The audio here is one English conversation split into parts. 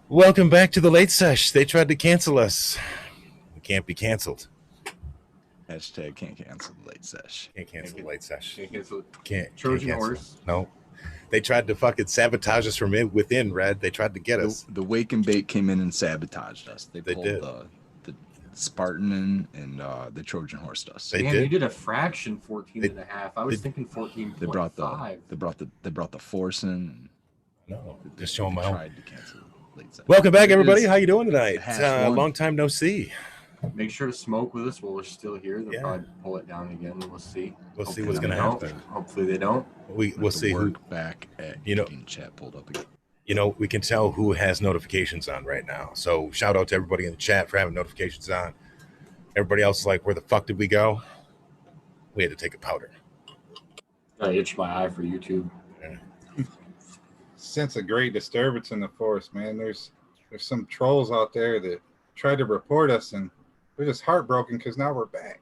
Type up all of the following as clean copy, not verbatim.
Welcome back to the late sesh. They tried to cancel us. We can't be canceled. Hashtag can't cancel the late sesh. Can't cancel the late sesh. Can't cancel it. Can't Trojan cancel. horse. No. They tried to fucking sabotage us from within, Red. They tried to get us. The wake and bait came in and sabotaged us. They pulled did. the Spartan and the Trojan horse us. They Damn, did. you did a fraction 14 and a half. I was thinking 14.5. They brought the force in. No, just showing my own. Tried to cancel late sesh. Welcome back, everybody. How you doing tonight? #1. Long time no see. Make sure to smoke with us while we're still here. They'll Yeah. probably pull it down again. We'll see. We'll see Hopefully what's they gonna don't. happen. Hopefully they don't. We'll see who. Back at chat pulled up again. We can tell who has notifications on right now. So shout out to everybody in the chat for having notifications on. Everybody else is like, where the fuck did we go? We had to take a powder. I itched my eye for YouTube. Sense a great disturbance in the forest, man. There's some trolls out there that tried to report us, and we're just heartbroken because now we're back.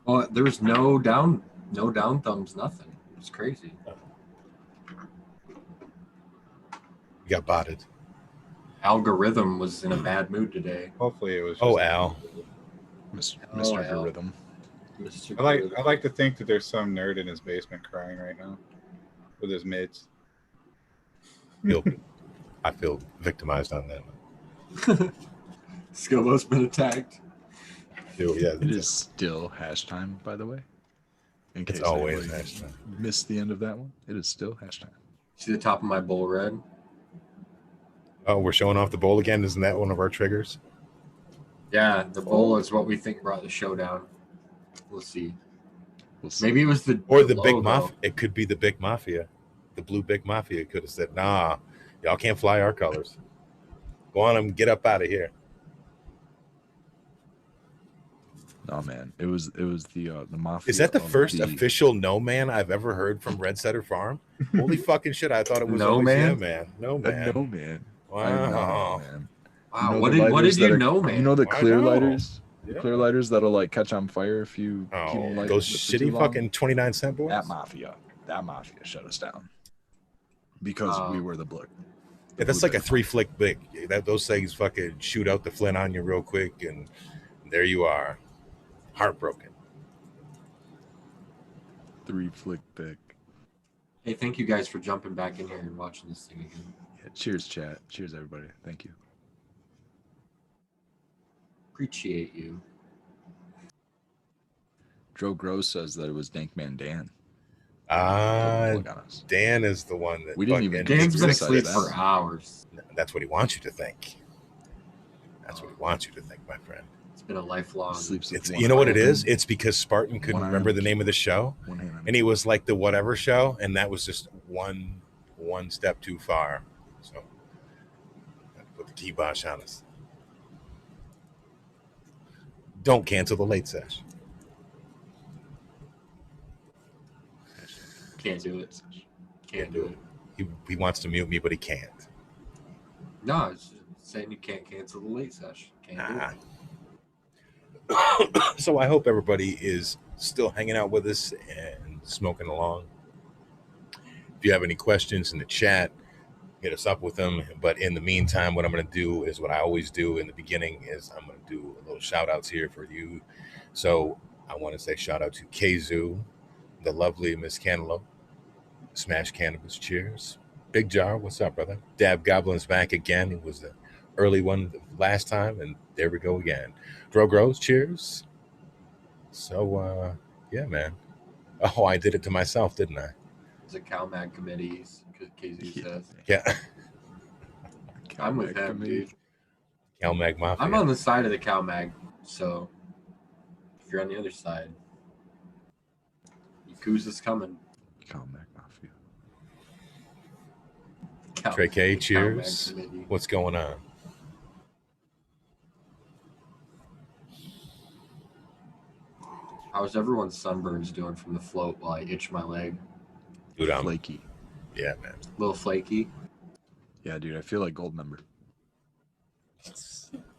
Well, there was no down thumbs, nothing. It was crazy. We got botted. Algorithm was in a bad mood today. Hopefully it was. Oh, Al. Mr. Al. Rhythm. I like to think that there's some nerd in his basement crying right now with his mids. I feel victimized on that. Skillo's been attacked. Yeah, It is still hash time, by the way. In It's case always anybody hash time. missed the end of that one. It is still hash time. See the top of my bowl red? Oh, we're showing off the bowl again. Isn't that one of our triggers? Yeah, the bowl is what we think brought the show down. We'll see. We'll see. Maybe it was the Big logo. Mafia. It could be the Big Mafia. The blue Big Mafia could have said, nah, y'all can't fly our colors. Go on and get up out of here. No, man. It was the mafia. Is that the of first official no man I've ever heard from Red Setter Farm? Holy fucking shit. I thought it was No always man? yeah, man. No man. No, man. Wow. I know, man. Wow, You know what the did lighters you that are- know, man? You know the I clear know. lighters? Yeah. Clear lighters that'll like catch on fire if you keep them lighted Those for too shitty long? fucking 29-cent boys? That mafia shut us down because we were the blood. Yeah, that's like a 3-flick big. Those things fucking shoot out the flint on you real quick, and there you are. Heartbroken. 3-flick pick. Hey, thank you guys for jumping back in here and watching this thing again. Yeah, cheers, chat. Cheers, everybody. Thank you. Appreciate you. Joe Gross says that it was Dankman Dan. Dan Dan is the one that We didn't even fucking- Dan's been criticize asleep that. for hours. That's what he wants you to think. That's what he wants you to think, my friend. It's been a lifelong. Sleeps with It's, one you know what it eye is? open, It's because Spartan couldn't One eye remember on the name of the show, one hand on and he was like the whatever show, and that was just one step too far. So had to put the kibosh on us. Don't cancel the late sesh. Can't do it. Can't do it. He wants to mute me, but he can't. No, it's just saying you can't cancel the late session. Can't do it. So I hope everybody is still hanging out with us and smoking along. If you have any questions in the chat, hit us up with them. But in the meantime, what I'm going to do is what I always do in the beginning is I'm going to do a little shout outs here for you. So I want to say shout out to Kazoo, the lovely Miss Cantaloupe, Smash Cannabis, cheers. Big Jar, what's up, brother? Dab Goblin's back again. It was the early one last time, and there we go again. Dro Grows, cheers. So, yeah, man. Oh, I did it to myself, didn't I? It's a CalMag committees, KZ says. Yeah. I'm with him, dude. CalMag Mafia. I'm on the side of the CalMag, so if you're on the other side, Yakuza's coming. CalMag Mafia. Trey K, CalMag cheers. committee. What's going on? How's everyone's sunburns doing from the float while I itch my leg? Dude, I'm Flaky. yeah, man. A little flaky. Yeah, dude. I feel like gold member.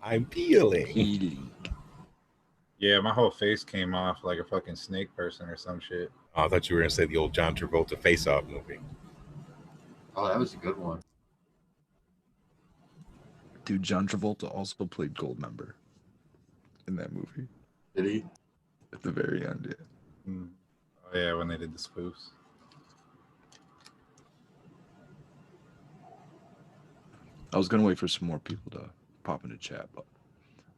I'm peeling. Eating. Yeah, my whole face came off like a fucking snake person or some shit. Oh, I thought you were gonna say the old John Travolta Face Off movie. Oh, that was a good one. Dude, John Travolta also played Goldmember in that movie Did he? at the very end. Yeah. Mm. Oh yeah, when they did the spoofs. I was gonna wait for some more people to pop into chat, but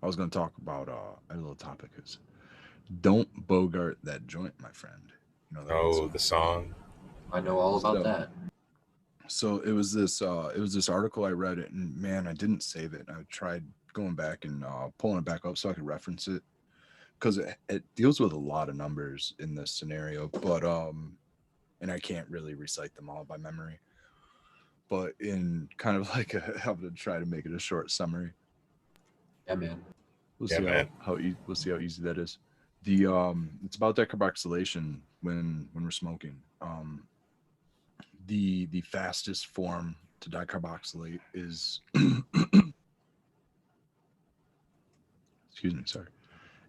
I was gonna talk about a little topic is don't bogart that joint, my friend. You know that Oh, song? the song. I know all about So- that. So it was this article I read it, and man, I didn't save it. I tried going back and pulling it back up so I could reference it because it deals with a lot of numbers in this scenario, but and I can't really recite them all by memory. But in kind of like I'm gonna try to make it a short summary. Yeah, man. We'll Yeah, see man. we'll see how easy that is. The it's about decarboxylation when we're smoking. The fastest form to decarboxylate is excuse me, sorry,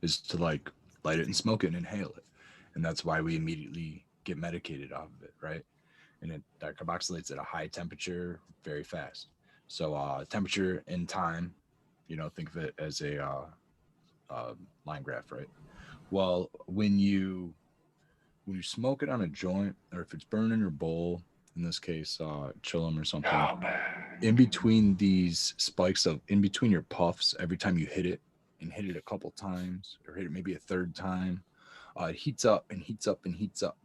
is to like light it and smoke it and inhale it. And that's why we immediately get medicated off of it, right? And it decarboxylates at a high temperature very fast. So temperature and time, think of it as a line graph, right? Well, when you smoke it on a joint, or if it's burned in your bowl, in this case, chillum or something, in between these spikes in between your puffs, every time you hit it and hit it a couple times, or hit it maybe a third time, it heats up and heats up and heats up.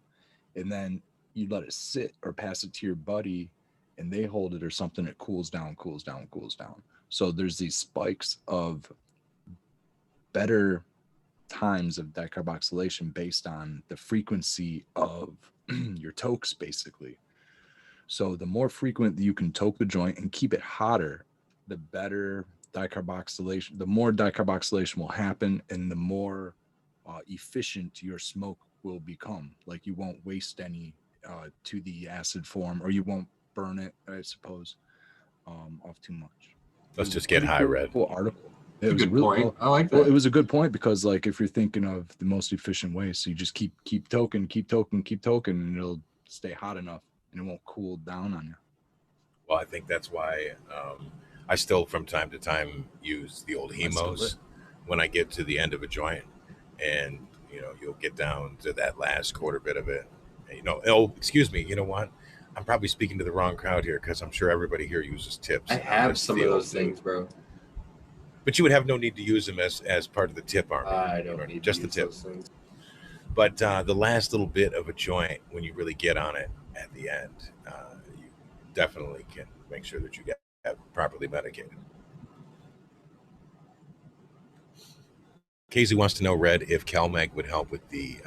And then you let it sit or pass it to your buddy and they hold it or something, it cools down, cools down, cools down. So there's these spikes of better times of decarboxylation based on the frequency of your tokes, basically. So the more frequent you can toke the joint and keep it hotter, the better decarboxylation, the more decarboxylation will happen and the more efficient your smoke will become. Like you won't waste any to the acid form, or you won't burn it, I suppose, off too much. Let's just get high, Red. Cool article. It's a was good really point. I like Well, that. it was a good point because, like, if you're thinking of the most efficient way, so you just keep token, and it'll stay hot enough, and it won't cool down on you. Well, I think that's why I still, from time to time, use the old I still hemos do. when I get to the end of a joint, and you'll get down to that last quarter bit of it. And, oh, excuse me. You know what? I'm probably speaking to the wrong crowd here because I'm sure everybody here uses tips. I I'm have just some the of old those dude. things, bro. But you would have no need to use them as part of the tip army. I don't need just to the use tip. those things. But the last little bit of a joint, when you really get on it at the end, you definitely can make sure that you get properly medicated. Casey wants to know, Red, if CalMag would help with the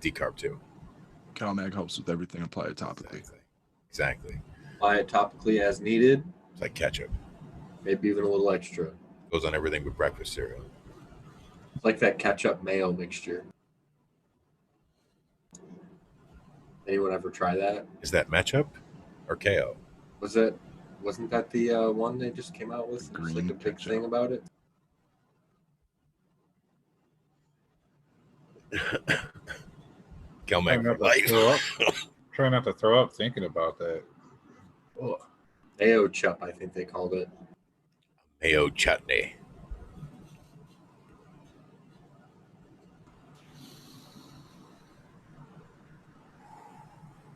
decarb too. CalMag helps with everything applied topically. Exactly. Apply it topically as needed, It's like ketchup. maybe even a little extra. Goes on everything but breakfast cereal. It's like that ketchup mayo mixture. Anyone ever try that? Is that matchup or KO? Wasn't that the one they just came out with? It's Green like a big ketchup. thing about it. CalMag for Try not to life. throw up. Try not to throw up thinking about that. Oh, mayo chup, I think they called it. Mayo chutney.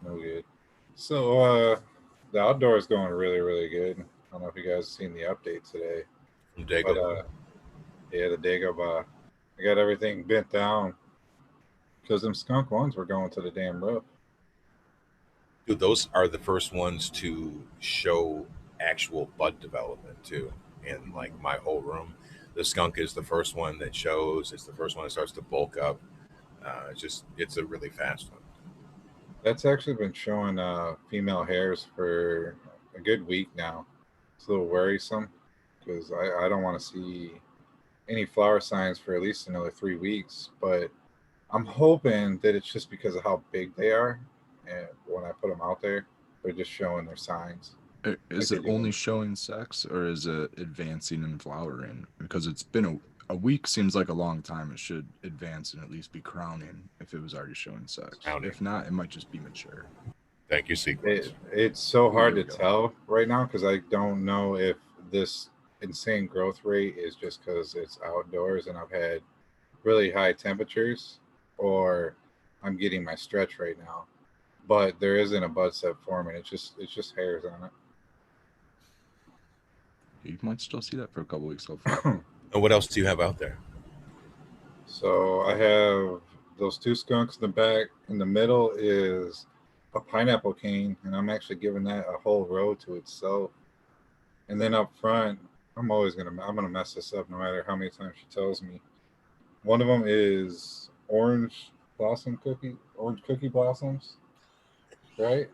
No good. So the outdoor is going really, really good. I don't know if you guys seen the update today. From But Dago. yeah, the day go by. I got everything bent down because them skunk ones were going to the damn roof. Dude, those are the first ones to show actual bud development too. In like my whole room, the skunk is the first one that shows. It's the first one that starts to bulk up. It's a really fast one. That's actually been showing female hairs for a good week now. It's a little worrisome because I don't want to see any flower signs for at least another 3 weeks. But I'm hoping that it's just because of how big they are. And when I put them out there, they're just showing their signs. Is Like it they do. only showing sex, or is it advancing and flowering? Because it's been a week seems like a long time. It should advance and at least be crowning if it was already showing sex. Crowning. If not, it might just be mature. Thank you, sequence. It's so hard There to we go. tell right now because I don't know if this insane growth rate is just because it's outdoors and I've had really high temperatures, or I'm getting my stretch right now. But there isn't a bud set forming. It's just hairs on You might still see that for a couple weeks so far. it. And what else do you have out there? So I have those two skunks in the back. In the middle is a pineapple cane, and I'm actually giving that a whole row to itself. And then up front, I'm gonna mess this up no matter how many times she tells me. One of them is orange cookie blossoms, right?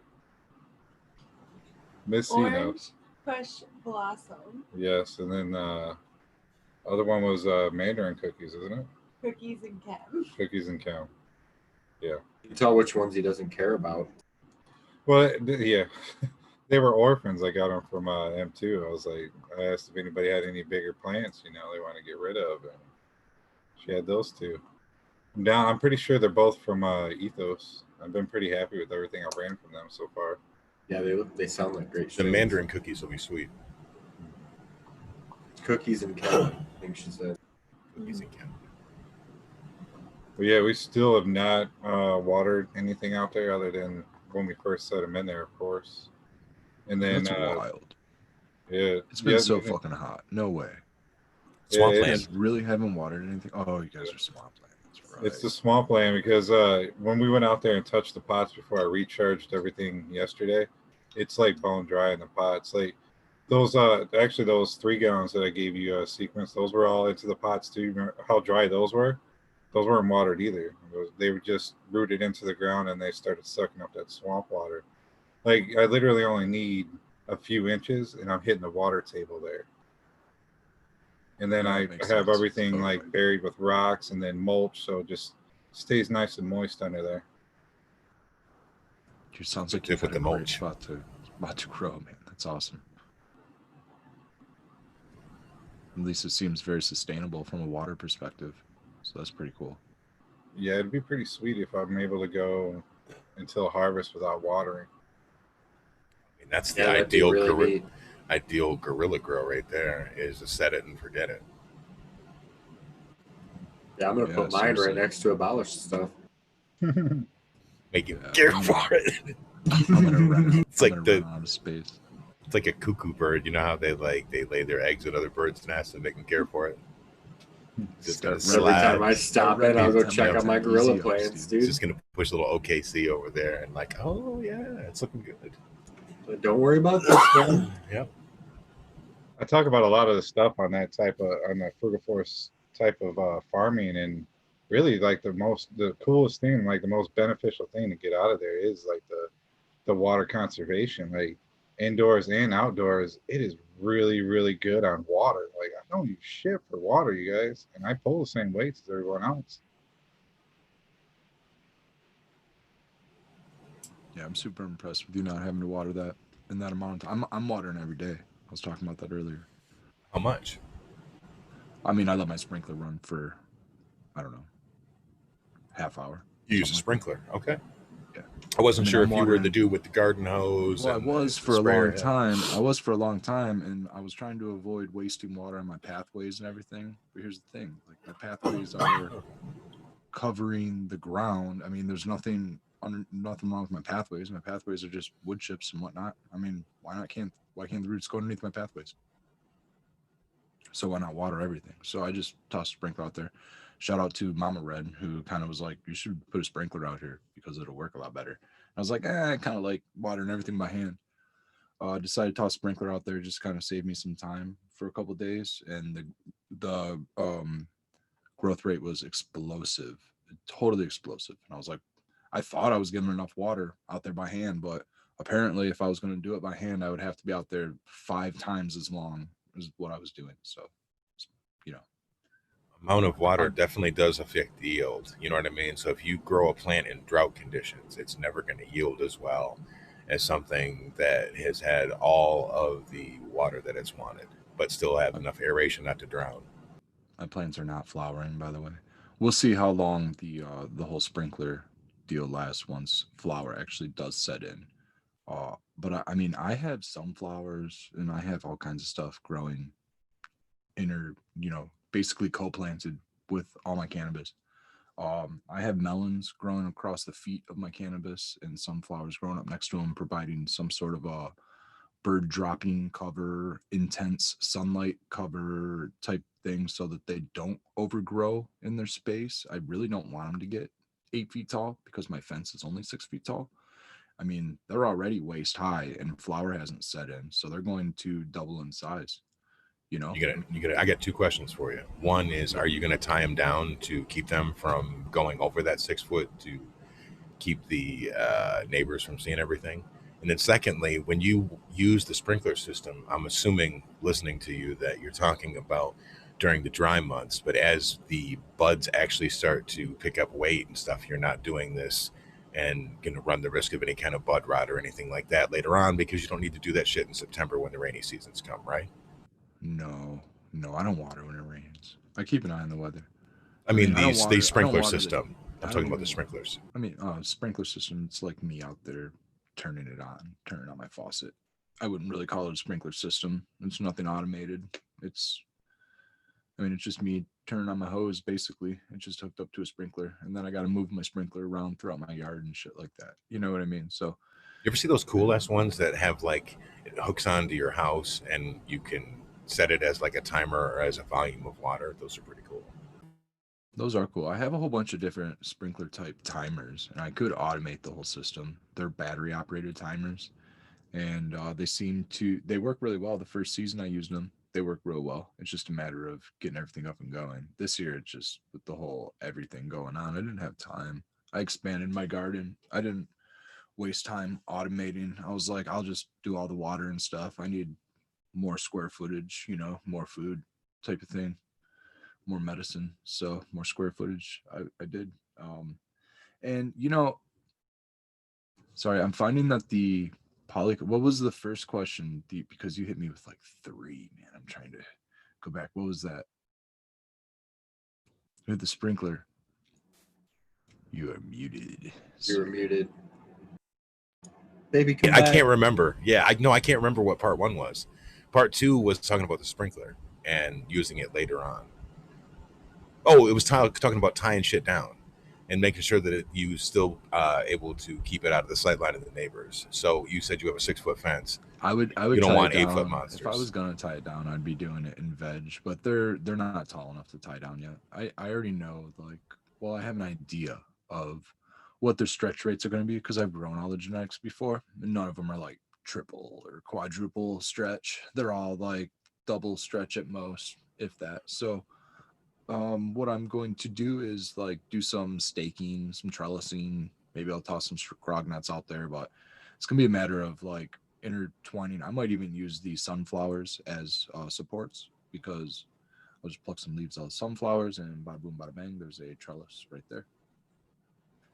Miss C knows. Orange push blossom, Yes, and then other one was mandarin cookies, isn't it? cookies and Kem. Cookies and cow. Yeah. You can tell which ones he doesn't care about. Well, yeah, they were orphans. I got them from M2. I asked if anybody had any bigger plants, they want to get rid of, and she had those two. Now I'm pretty sure they're both from Ethos. I've been pretty happy with everything I've ran from them so far. Yeah, they sound like great. The shades. mandarin cookies will be sweet. Cookies and Kem, I think she said. Cookies and Kem. But yeah, we still have not watered anything out there other than when we first set them in there, of course. And then That's wild. yeah, It's been yeah, so fucking hot. No way. Swampland. it You is. guys really haven't watered anything? Oh, you guys are swampland. That's right. It's the swampland because when we went out there and touched the pots before I recharged everything yesterday, it's like bone dry in the pots. Like those actually those 3 gallons that I gave you sequence, those were all into the pots too. Remember how dry those were? Those weren't watered either. They were just rooted into the ground and they started sucking up that swamp water. Like I literally only need a few inches and I'm hitting the water table there. And then Yeah, I that makes have sense. everything Totally. like buried with rocks and then mulch, so it just stays nice and moist under there. It sounds What like you've with had a the great mulch? spot to grow, man. That's awesome. At least it seems very sustainable from a water perspective. So that's pretty cool. Yeah, it'd be pretty sweet if I'm able to go until harvest without watering. I mean, that's the Yeah, that'd be ideal really neat. ideal gorilla grow right there, is to set it and forget it. Yeah, I'm gonna Yeah, put mine right seriously. next to abolished stuff. Make you Yeah, care I'm for it. I'm gonna run. It's like run the out of space. it's like a cuckoo bird. You know how they lay their eggs at other birds' nests and make them care for it. It's just gonna Start Every slide. time I stop Start it, I'll go running check 10 on my easy gorilla ups, plants, dude. It's dude. just gonna push a little OKC over there and like, oh yeah, it's looking good. But don't worry about this, man. Yep. I talk about a lot of the stuff on that on the frugivorous type of farming, and really like the coolest thing, like the most beneficial thing to get out of there is like the water conservation, like indoors and outdoors. It is really, really good on water. Like I don't use shit for water, you guys, and I pull the same weights as everyone else. Yeah, I'm super impressed with you not having to water that in that amount of time. I'm watering every day. I was talking about that earlier. How much? I mean, I let my sprinkler run for, I don't know, half hour. You use a something like sprinkler. Okay. Yeah. I wasn't I mean, sure I'm if you were the watering- dude with the garden hose. Well, I and was the for a sprayer long head. time. I was for a long time, and I was trying to avoid wasting water on my pathways and everything. But here's the thing: like my pathways are covering the ground. I mean, there's nothing wrong with my pathways. My pathways are just wood chips and whatnot. I mean, why can't the roots go underneath my pathways? So why not water everything? So I just tossed a sprinkler out there. Shout out to Mama Red, who kind of was like, you should put a sprinkler out here because it'll work a lot better. I was like, I kind of like watering everything by hand. Decided to toss a sprinkler out there, just kind of save me some time for a couple of days, and the growth rate was explosive, totally explosive. And I was like, I thought I was giving enough water out there by hand, but apparently, if I was going to do it by hand, I would have to be out there 5 times as long as what I was doing. So, Amount of water definitely does affect the yield. You know what I mean? So if you grow a plant in drought conditions, it's never going to yield as well as something that has had all of the water that it's wanted, but still have enough aeration not to drown. my plants are not flowering, by the way. We'll see how long the whole sprinkler deal lasts once flower actually does set in. But I mean, I have sunflowers and I have all kinds of stuff growing basically co-planted with all my cannabis. I have melons growing across the feet of my cannabis and sunflowers growing up next to them, providing some sort of a bird dropping cover, intense sunlight cover type thing so that they don't overgrow in their space. I really don't want them to get 8 feet tall because my fence is only 6 feet tall. I mean, they're already waist high and flower hasn't set in, so they're going to double in size. I got two questions for you. One is, are you gonna tie them down to keep them from going over that 6 foot to keep the neighbors from seeing everything? And then secondly, when you use the sprinkler system, I'm assuming, listening to you, that you're talking about during the dry months, but as the buds actually start to pick up weight and stuff, you're not doing this and going to run the risk of any kind of bud rot or anything like that later on, because you don't need to do that shit in September when the rainy seasons come, right? No, I don't water when it rains. I keep an eye on the weather. I mean, I don't these water. I don't sprinkler water system. I'm I talking don't about the even. sprinklers. I mean, sprinkler system. It's like me out there turning on my faucet. I wouldn't really call it a sprinkler system. It's nothing automated. It's just me turning on my hose. Basically, it's just hooked up to a sprinkler, and then I got to move my sprinkler around throughout my yard and shit like that. You know what I mean? So You ever see those cool ass ones that have like it hooks onto your house and you can set it as like a timer or as a volume of water? Those are pretty cool. those are cool. I have a whole bunch of different sprinkler type timers, and I could automate the whole system. They're battery operated timers, and they work really well. The first season I used them, they work real well. It's just a matter of getting everything up and going. This year, it's just with the whole everything going on, I didn't have time. I expanded my garden. I didn't waste time automating. I was like, I'll just do all the water and stuff. I need more square footage, more food type of thing, more medicine. So more square footage. I did. And sorry, I'm finding that the what was the first question? Because you hit me with like three, man. I'm trying to go back. What was that? With the sprinkler. You are muted. You were muted. Baby, come I back. can't remember. Yeah, I can't remember what part one was. Part two was talking about the sprinkler and using it later on. Oh, it was talking about tying shit down and making sure that you still able to keep it out of the sight line of the neighbors. So you said you have a 6 foot fence. I would You don't tie want it 8 foot down. monsters. If I was gonna tie it down, I'd be doing it in veg, but they're not tall enough to tie down yet. I already know, I have an idea of what their stretch rates are going to be because I've grown all the genetics before, and none of them are like triple or quadruple stretch. They're all like double stretch at most, if that. So what I'm going to do is like do some staking, some trellising. Maybe I'll toss some grog nuts out there, but it's gonna be a matter of like intertwining. I might even use the sunflowers as supports because I'll just pluck some leaves out of sunflowers and bada boom, bada bang. There's a trellis right there.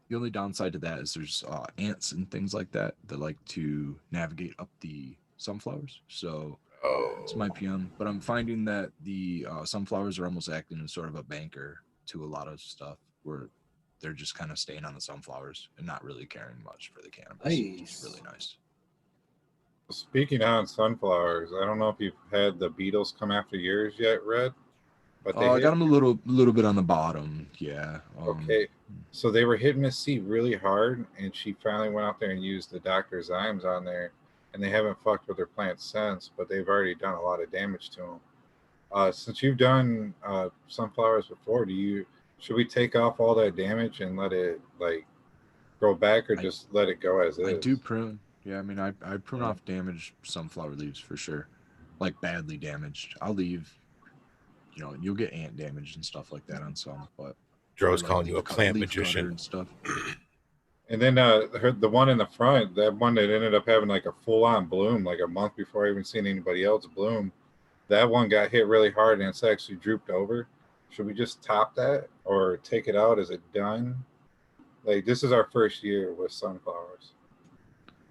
The only downside to that is there's ants and things like that like to navigate up the sunflowers. So it's my PM, but I'm finding that the sunflowers are almost acting as sort of a banker to a lot of stuff where they're just kind of staying on the sunflowers and not really caring much for the cannabis. Which is really nice. Speaking on sunflowers, I don't know if you've had the beetles come after yours yet, Red. But I got them a little bit on the bottom. Yeah. Okay. So they were hitting the seed really hard, and she finally went out there and used the Dr. Zymes on there, and they haven't fucked with their plants since, but they've already done a lot of damage to them. Since you've done sunflowers before, should we take off all that damage and let it like grow back, or just let it go as is? I do prune. Yeah, I mean, I prune off damaged sunflower leaves for sure, like badly damaged. I'll leave. You'll get ant damage and stuff like that on some, but Dro's calling you a plant magician and stuff. And then the one in the front, that one that ended up having like a full-on bloom, like a month before I even seen anybody else bloom, that one got hit really hard and it's actually drooped over. Should we just top that or take it out? Is it done? Like, this is our first year with sunflowers.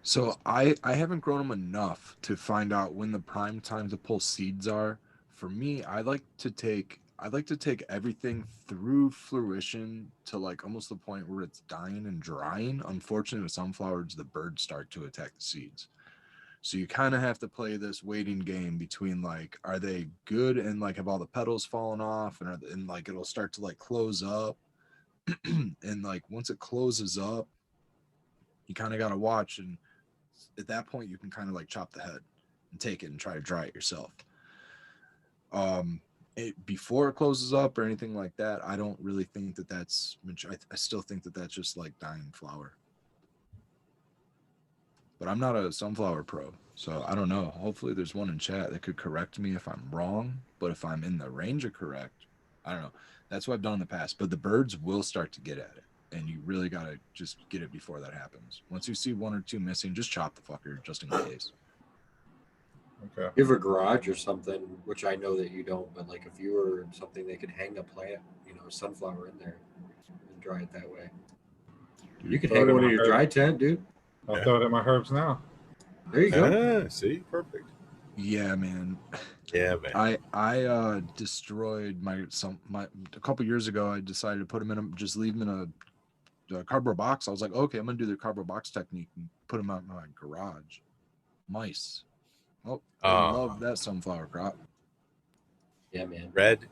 So I haven't grown them enough to find out when the prime time to pull seeds are. For me, I like to take everything through fruition to like almost the point where it's dying and drying. Unfortunately, with sunflowers, the birds start to attack the seeds. So you kind of have to play this waiting game between like, are they good and like have all the petals fallen off and like it'll start to like close up. And like once it closes up, you kind of got to watch. And at that point, you can kind of like chop the head and take it and try to dry it yourself. Before it closes up or anything like that, I don't really think that that's, I still think that that's just like dying flower. But I'm not a sunflower pro, so I don't know. Hopefully there's one in chat that could correct me if I'm wrong, but if I'm in the range of correct, I don't know. That's what I've done in the past, but the birds will start to get at it, and you really got to just get it before that happens. Once you see one or two missing, just chop the fucker just in case. Okay. You have a garage or something, which I know that you don't, but like if you were something, they could hang a plant, a sunflower in there and dry it that way. You could Throw it hang in one in my your herb. dry tent, dude. I'll Yeah. throw it in my herbs now. There you go. See, perfect. Yeah, man. Yeah, man. I destroyed my a couple years ago. I decided to put them in just leave them in a cardboard box. I was like, okay, I'm gonna do the cardboard box technique and put them out in my garage. Mice. Oh, I love that sunflower crop. Yeah, man. Red,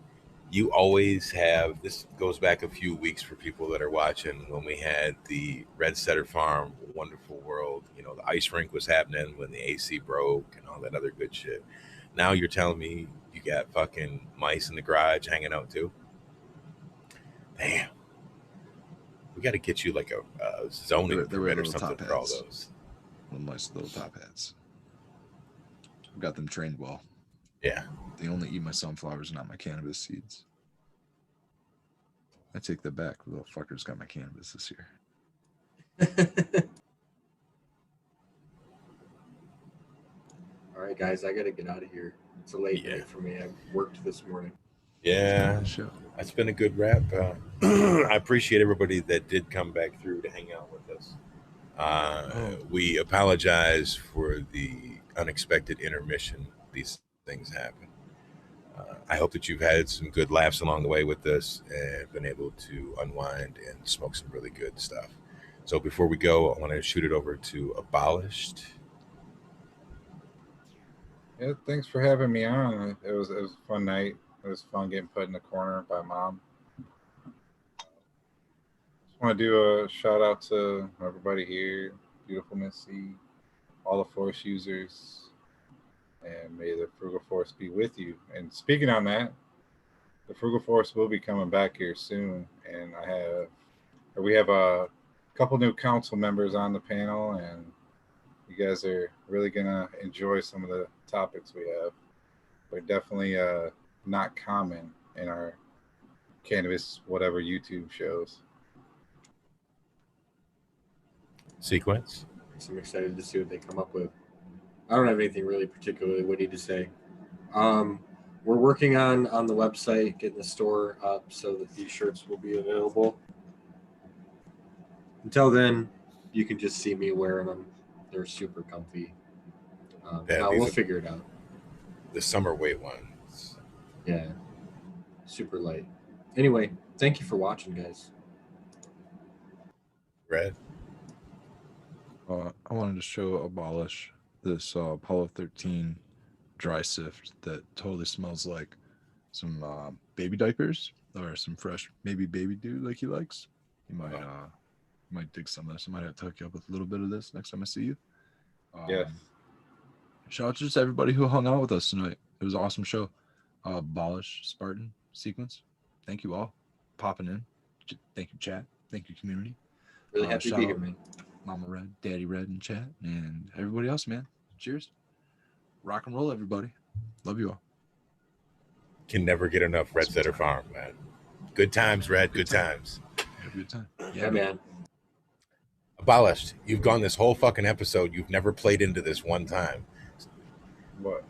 you always have, this goes back a few weeks for people that are watching, when we had the Red Setter Farm Wonderful World. The ice rink was happening when the AC broke and all that other good shit. Now you're telling me you got fucking mice in the garage hanging out too? Damn. We got to get you like a zoning They wear permit or little something top for all hats. those. Little top hats. I've got them trained well. Yeah. They only eat my sunflowers, not my cannabis seeds. I take that back. The little fuckers got my cannabis this year. All right, guys, I got to get out of here. It's a late Yeah. night for me. I worked this morning. Yeah. Show. That's been a good wrap. I appreciate everybody that did come back through to hang out with us. We apologize for the unexpected intermission. These things happen. I hope that you've had some good laughs along the way with us and been able to unwind and smoke some really good stuff. So before we go, I want to shoot it over to Abolished. Yeah, thanks for having me on. It was a fun night. It was fun getting put in the corner by Mom. Just want to do a shout out to everybody here, beautiful Missy, all the Force users, and may the Frugal Force be with you. And speaking on that, the Frugal Force will be coming back here soon, and we have a couple new council members on the panel, and you guys are really gonna enjoy some of the topics we have. They're definitely not common in our cannabis whatever YouTube shows. So Sequence. I'm excited to see what they come up with. I don't have anything really particularly witty to say. We're working on the website, getting the store up so that these shirts will be available. Until then, you can just see me wearing them. They're super comfy. Yeah, We'll these are figure it out. the summer weight ones. Yeah, super light. Anyway, thank you for watching, guys. Red. I wanted to show Abolish this Apollo 13 dry sift that totally smells like some baby diapers or some fresh maybe baby dude like he likes. You might dig some of this. I might have to hook you up with a little bit of this next time I see you. Yes. Shout out to just everybody who hung out with us tonight. It was an awesome show. Abolish, Spartan, Sequence. Thank you all popping in. Thank you, chat. Thank you, community. Really happy to be here, man. Mama Red, Daddy Red in chat, and everybody else, man. Cheers. Rock and roll, everybody. Love you all. Can never get enough Red Setter Farm, man. Good times, Red. Good times. Have a good time. Yeah, man. Abolished. You've gone this whole fucking episode. You've never played into this one time. What?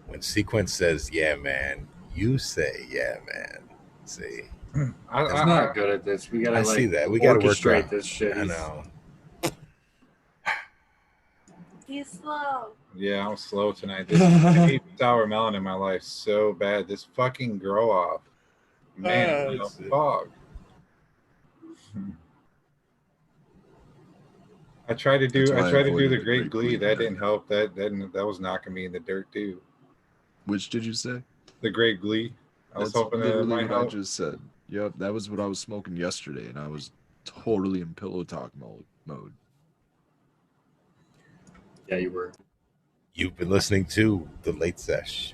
When Sequence says, yeah, man, you say, yeah, man. See? I'm not good at this. We gotta I see that. We gotta work orchestrate out. this shit. I know. He's slow. Yeah, I'm slow tonight. I need sour melon in my life so bad. This fucking grow off. Man, what the fuck? I tried to That's do why I the avoided Great Glee. That method. didn't help. That was knocking me in the dirt too. Which did you say? The Great Glee. I was That's hoping that it literally might what I help. just said. Yep, that was what I was smoking yesterday, and I was totally in pillow talk mode. Yeah, you were. You've been listening to The Late Sesh.